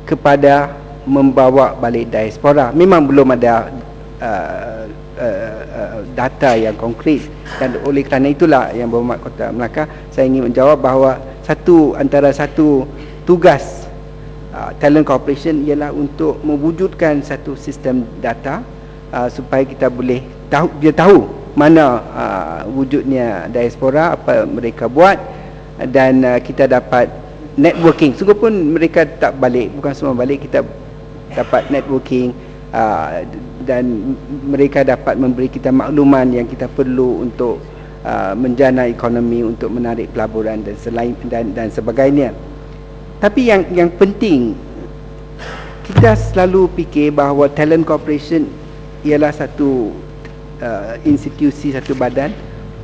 kepada membawa balik diaspora. Memang belum ada data yang konkret, dan oleh kerana itulah Yang Berhormat Kota Melaka, saya ingin menjawab bahawa antara satu tugas Talent Corporation ialah untuk mewujudkan satu sistem data supaya kita boleh tahu mana wujudnya diaspora, apa mereka buat, dan kita dapat networking. Sungguhpun mereka tak balik, bukan semua balik, kita dapat networking, dan mereka dapat memberi kita makluman yang kita perlu untuk menjana ekonomi, untuk menarik pelaburan dan sebagainya. Tapi yang penting, kita selalu fikir bahawa Talent Corporation ialah satu institusi, satu badan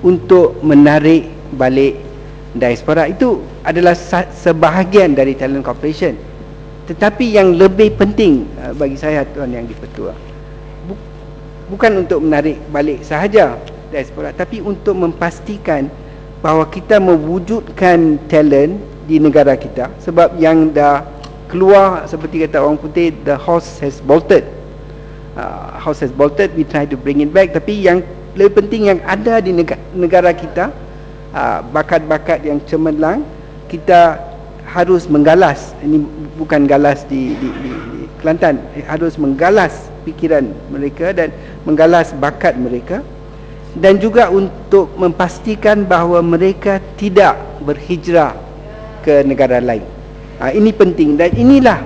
untuk menarik balik diaspora. Itu adalah sebahagian dari Talent Corporation. Tetapi yang lebih penting bagi saya, Tuan Yang di-Pertua, bukan untuk menarik balik sahaja diaspora, tapi untuk memastikan bahawa kita mewujudkan talent di negara kita. Sebab yang dah keluar, seperti kata orang putih, the horse has bolted. Horse has bolted, we try to bring it back. Tapi yang lebih penting, yang ada di negara kita, bakat-bakat yang cemerlang, kita harus menggalas. Ini bukan galas di Kelantan, harus menggalas fikiran mereka dan menggalas bakat mereka, dan juga untuk memastikan bahawa mereka tidak berhijrah ke negara lain. Ini penting, dan inilah,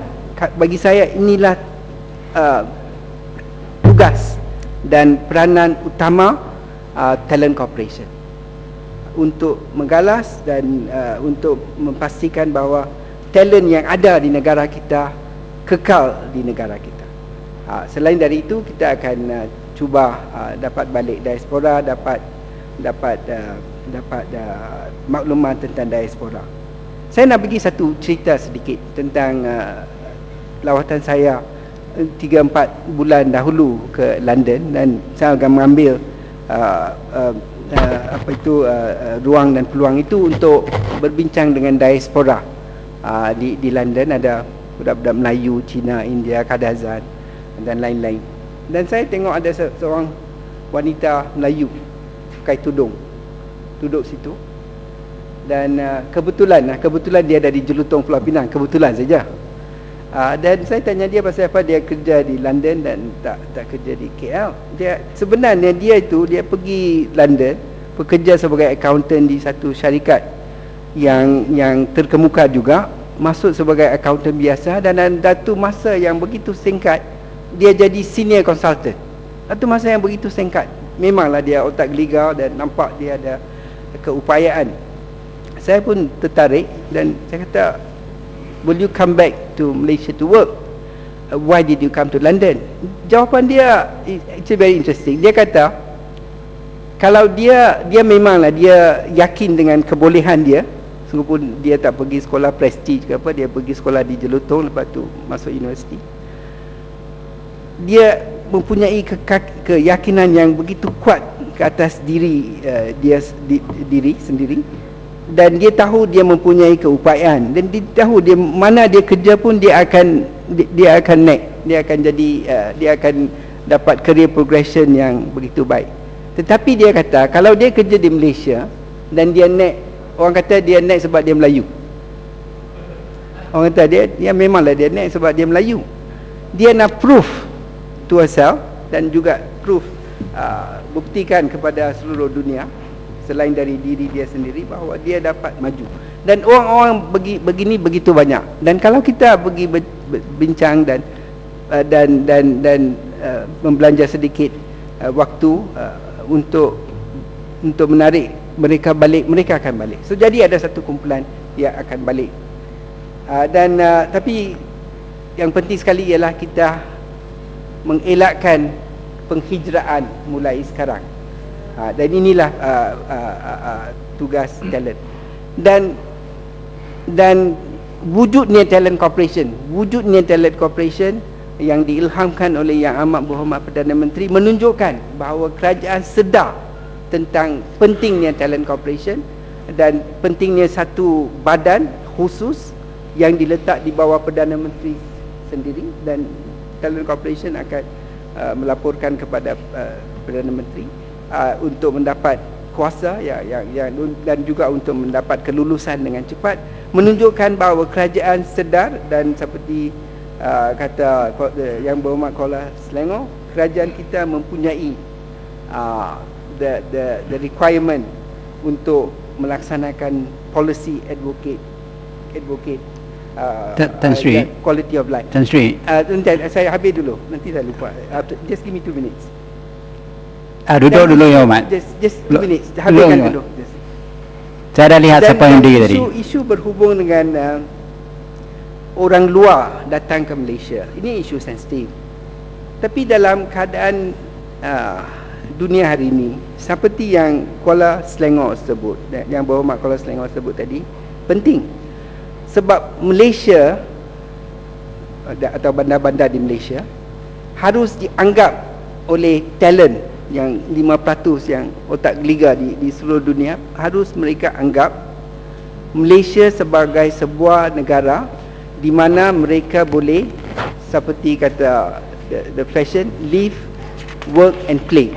bagi saya, inilah tugas dan peranan utama Talent Corporation, untuk menggalas dan untuk memastikan bahawa talent yang ada di negara kita kekal di negara kita. Selain dari itu, kita akan cuba dapat balik diaspora, dapat maklumat tentang diaspora. Saya nak bagi satu cerita sedikit tentang lawatan saya 3-4 bulan dahulu ke London, dan saya akan mengambil ruang dan peluang itu untuk berbincang dengan diaspora di London. Ada budak-budak Melayu, Cina, India, Kadazan dan lain-lain. Dan saya tengok ada seorang wanita Melayu pakai tudung duduk situ, dan kebetulan dia dari Jelutong, Pulau Pinang, kebetulan saja. Dan saya tanya dia pasal apa dia kerja di London dan tak kerja di KL. Sebenarnya dia pergi London bekerja sebagai accountant di satu syarikat yang terkemuka juga, masuk sebagai accountant biasa, dan dalam masa yang begitu singkat dia jadi senior consultant. Dalam masa yang begitu singkat, memanglah dia otak geligau dan nampak dia ada keupayaan. Saya pun tertarik dan saya kata, will you come back to Malaysia to work? Why did you come to London? Jawapan dia it's very interesting. Dia kata, kalau dia memanglah dia yakin dengan kebolehan dia. Sungguhpun dia tak pergi sekolah prestige ke apa, dia pergi sekolah di Jelutong, lepas tu masuk universiti. Dia mempunyai keyakinan yang begitu kuat ke atas diri diri sendiri, dan dia tahu dia mempunyai keupayaan, dan dia tahu dia mana dia kerja pun dia akan naik, dia akan dapat career progression yang begitu baik. Tetapi dia kata, kalau dia kerja di Malaysia dan dia naik, orang kata dia naik sebab dia Melayu. Orang kata dia memanglah dia naik sebab dia Melayu. Dia nak proof to herself, dan juga proof, buktikan kepada seluruh dunia selain dari diri dia sendiri bahawa dia dapat maju. Dan orang-orang begini begitu banyak. Dan kalau kita pergi bincang dan membelanja sedikit waktu untuk menarik mereka balik, mereka akan balik. So jadi ada satu kumpulan yang akan balik. Tapi yang penting sekali ialah kita mengelakkan penghijraan mulai sekarang. Dan inilah tugas talent. Dan wujudnya Talent Corporation yang diilhamkan oleh Yang Amat Berhormat Perdana Menteri menunjukkan bahawa kerajaan sedar tentang pentingnya Talent Corporation dan pentingnya satu badan khusus yang diletak di bawah Perdana Menteri sendiri, dan Talent Corporation akan melaporkan kepada Perdana Menteri untuk mendapat kuasa dan juga untuk mendapat kelulusan dengan cepat, menunjukkan bahawa kerajaan sedar dan seperti kata Yang Berhormat Kuala Selangor, kerajaan kita mempunyai the requirement untuk melaksanakan policy advocate Tan Sri, quality of life. Tan Sri, Saya habis dulu, nanti saya lupa. Just give me 2 minutes. duduk dulu Yang Hormat. Just 2 minutes. Habiskan dulu. Saya dah lihat siapa yang diri tadi. Isu berhubung dengan orang luar datang ke Malaysia, ini isu sensitif. Tapi dalam keadaan dunia hari ini, seperti yang Kuala Selangor sebut, yang Berhormat Kuala Selangor sebut tadi, penting. Sebab Malaysia atau bandar-bandar di Malaysia harus dianggap oleh talent yang 5% yang otak geliga di seluruh dunia, harus mereka anggap Malaysia sebagai sebuah negara di mana mereka boleh, seperti kata the fashion, live, work and play.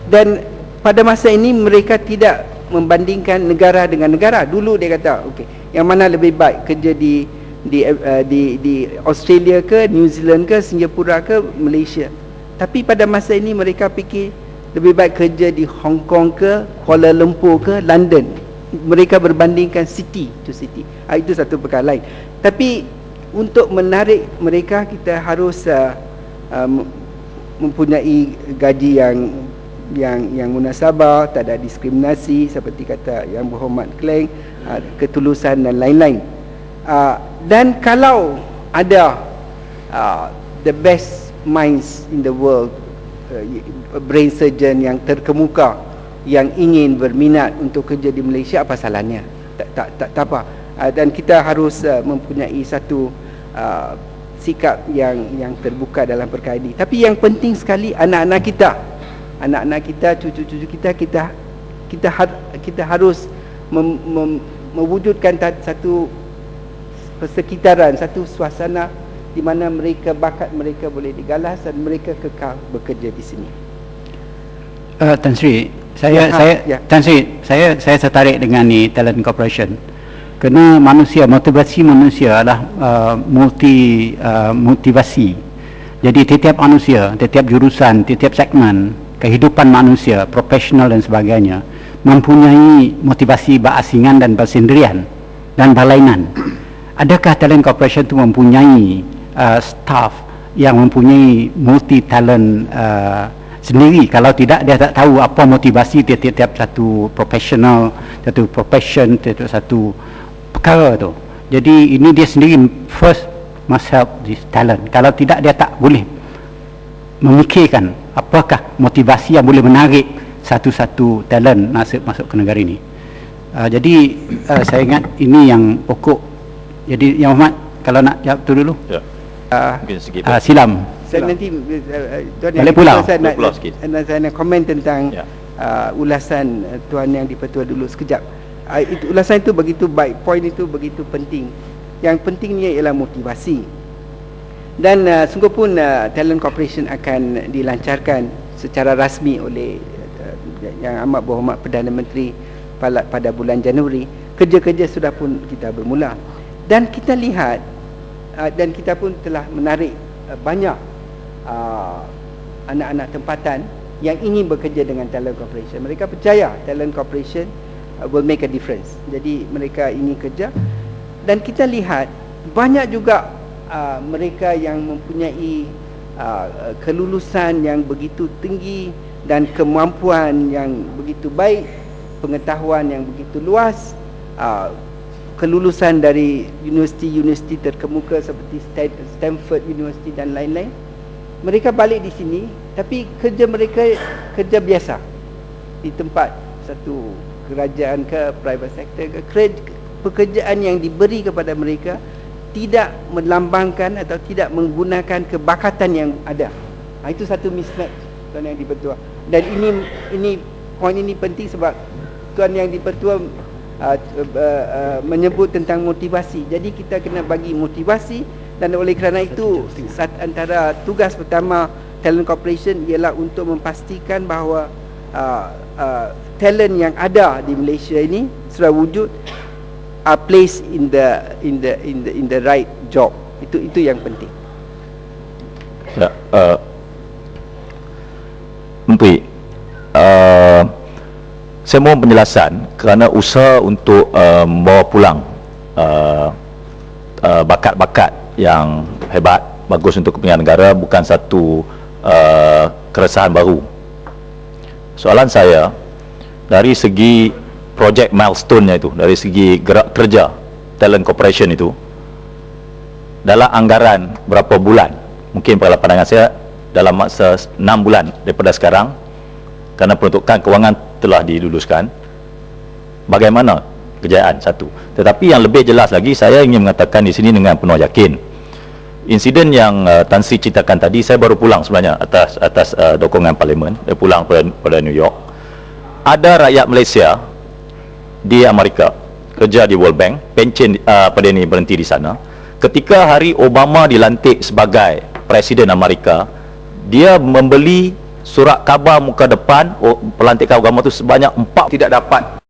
Dan pada masa ini mereka tidak membandingkan negara dengan negara. Dulu dia kata, okey, yang mana lebih baik, kerja di Australia ke, New Zealand ke, Singapura ke, Malaysia. Tapi pada masa ini mereka fikir lebih baik kerja di Hong Kong ke, Kuala Lumpur ke, London. Mereka berbandingkan city to city. Itu satu perkara lain. Tapi untuk menarik mereka, kita harus mempunyai gaji yang munasabah, tak ada diskriminasi, seperti kata Yang Berhormat Kleng, ketulusan dan lain-lain. Dan kalau ada the best minds in the world, brain surgeon yang terkemuka yang ingin berminat untuk kerja di Malaysia, apa salahnya? Tak apa. Dan kita harus mempunyai satu sikap yang terbuka dalam perkara ini. Tapi yang penting sekali, anak-anak kita, cucu-cucu kita harus mewujudkan satu persekitaran, satu suasana di mana bakat mereka boleh digalas dan mereka kekal bekerja di sini. Tan Sri, Tan Sri, saya tertarik dengan ni Talent Corporation. Kerana motivasi manusia adalah motivasi. Jadi setiap manusia, setiap jurusan, setiap segmen kehidupan manusia, profesional dan sebagainya, mempunyai motivasi berasingan dan bersendirian dan berlainan. Adakah Talent Corporation itu mempunyai staff yang mempunyai multi talent sendiri? Kalau tidak, dia tak tahu apa motivasi tiap-tiap satu profesional, satu profession, satu perkara tu. Jadi ini dia sendiri first must help this talent. Kalau tidak, dia tak boleh memikirkan apakah motivasi yang boleh menarik satu-satu talent masuk ke negara ini. Jadi saya ingat ini yang pokok. Jadi Yang Hormat, kalau nak jawab tu dulu. Ya. Silam. Saya nanti balik pulau. Saya nak komen tentang ulasan Tuan Yang di-Pertua dulu sekejap. Ulasan itu begitu baik, point itu begitu penting. Yang pentingnya ialah motivasi. Dan sungguh pun Talent Corporation akan dilancarkan secara rasmi oleh Yang Amat Berhormat Perdana Menteri pada bulan Januari. Kerja-kerja sudah pun kita bermula. Dan kita lihat dan kita pun telah menarik banyak anak-anak tempatan yang ingin bekerja dengan Talent Corporation. Mereka percaya Talent Corporation will make a difference. Jadi mereka ingin kerja. Dan kita lihat banyak juga mereka yang mempunyai kelulusan yang begitu tinggi dan kemampuan yang begitu baik, pengetahuan yang begitu luas, kelulusan dari universiti-universiti terkemuka seperti Stanford University dan lain-lain. Mereka balik di sini, tapi kerja mereka kerja biasa di tempat satu kerajaan ke private sector ke, pekerjaan yang diberi kepada mereka tidak melambangkan atau tidak menggunakan kebakatan yang ada. Itu satu mismatch Tuan Yang di-Pertua. Dan ini poin ini penting sebab Tuan Yang di-Pertua menyebut tentang motivasi. Jadi kita kena bagi motivasi Dan oleh kerana itu antara tugas pertama Talent Corporation ialah untuk memastikan bahawa talent yang ada di Malaysia ini sudah wujud, are placed in the right job. Itu yang penting. Ya, Menteri, saya mohon penjelasan kerana usaha untuk membawa pulang bakat-bakat yang hebat, bagus untuk kepentingan negara bukan satu keresahan baru. Soalan saya, dari segi projek milestone-nya itu, dari segi gerak kerja Talent Corporation itu, dalam anggaran berapa bulan, mungkin pada pandangan saya dalam masa 6 bulan daripada sekarang, kerana peruntukan kewangan telah diluluskan, bagaimana kejayaan satu. Tetapi yang lebih jelas lagi, saya ingin mengatakan di sini dengan penuh yakin, insiden yang Tan Sri ceritakan tadi, saya baru pulang sebenarnya atas dukungan parlimen, saya pulang pada New York. Ada rakyat Malaysia di Amerika kerja di World Bank, pencen pada ini berhenti di sana. Ketika hari Obama dilantik sebagai Presiden Amerika, dia membeli surat khabar muka depan pelantikan agama itu sebanyak 4 tidak dapat